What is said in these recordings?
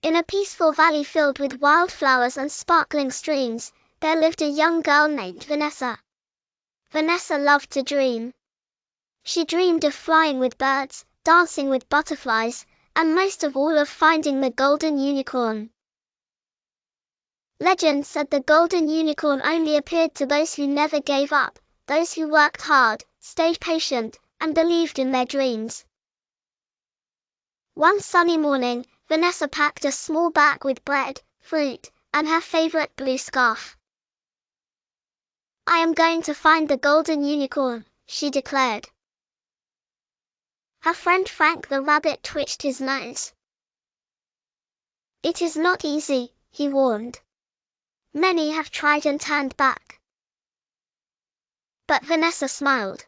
In a peaceful valley filled with wildflowers and sparkling streams, there lived a young girl named Vanessa. Vanessa loved to dream. She dreamed of flying with birds, dancing with butterflies, and most of all of finding the golden unicorn. Legend said the golden unicorn only appeared to those who never gave up, those who worked hard, stayed patient, and believed in their dreams. One sunny morning, Vanessa packed a small bag with bread, fruit, and her favorite blue scarf. "I am going to find the golden unicorn," she declared. Her friend Frank the rabbit twitched his nose. "It is not easy," he warned. "Many have tried and turned back." But Vanessa smiled.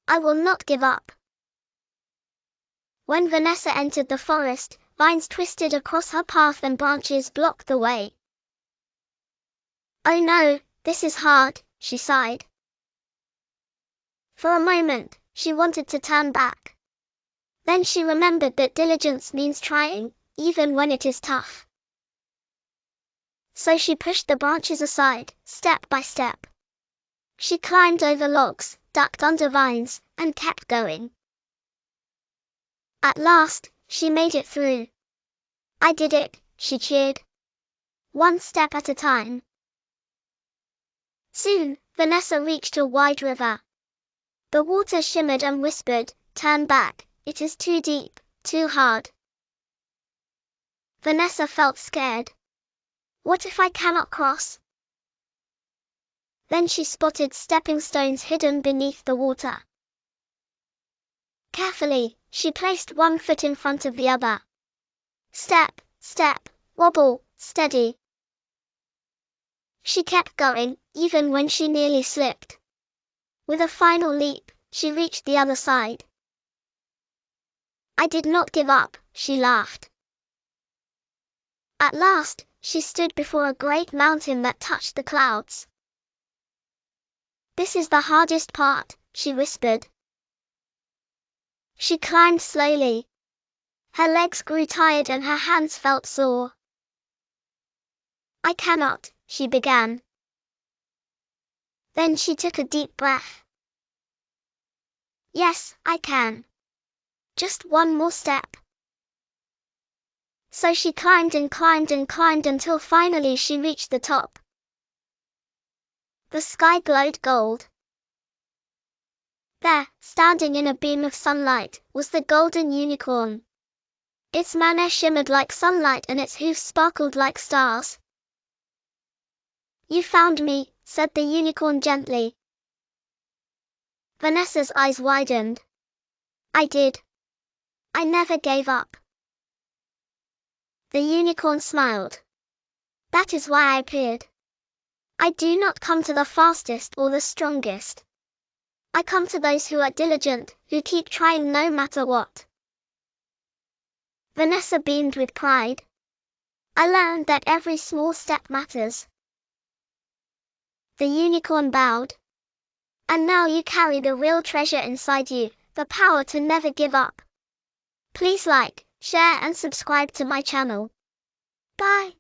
"I will not give up." When Vanessa entered the forest, vines twisted across her path and branches blocked the way. "Oh no, this is hard," she sighed. For a moment, she wanted to turn back. Then she remembered that diligence means trying, even when it is tough. So she pushed the branches aside, step by step. She climbed over logs, ducked under vines, and kept going. At last, she made it through. "I did it," she cheered. "One step at a time." Soon, Vanessa reached a wide river. The water shimmered and whispered, "Turn back, it is too deep, too hard." Vanessa felt scared. "What if I cannot cross?" Then she spotted stepping stones hidden beneath the water. Carefully, she placed one foot in front of the other. Step, step, wobble, steady. She kept going, even when she nearly slipped. With a final leap, she reached the other side. "I did not give up," she laughed. At last, she stood before a great mountain that touched the clouds. "This is the hardest part," she whispered. She climbed slowly. Her legs grew tired and her hands felt sore. "I cannot," she began. Then she took a deep breath. "Yes, I can. Just one more step." So she climbed and climbed and climbed until finally she reached the top. The sky glowed gold. There, standing in a beam of sunlight, was the golden unicorn. Its mane shimmered like sunlight and its hoofs sparkled like stars. "You found me," said the unicorn gently. Vanessa's eyes widened. "I did. I never gave up." The unicorn smiled. "That is why I appeared. I do not come to the fastest or the strongest. I come to those who are diligent, who keep trying no matter what." Vanessa beamed with pride. "I learned that every small step matters." The unicorn bowed. "And now you carry the real treasure inside you, the power to never give up." Please like, share and subscribe to my channel. Bye.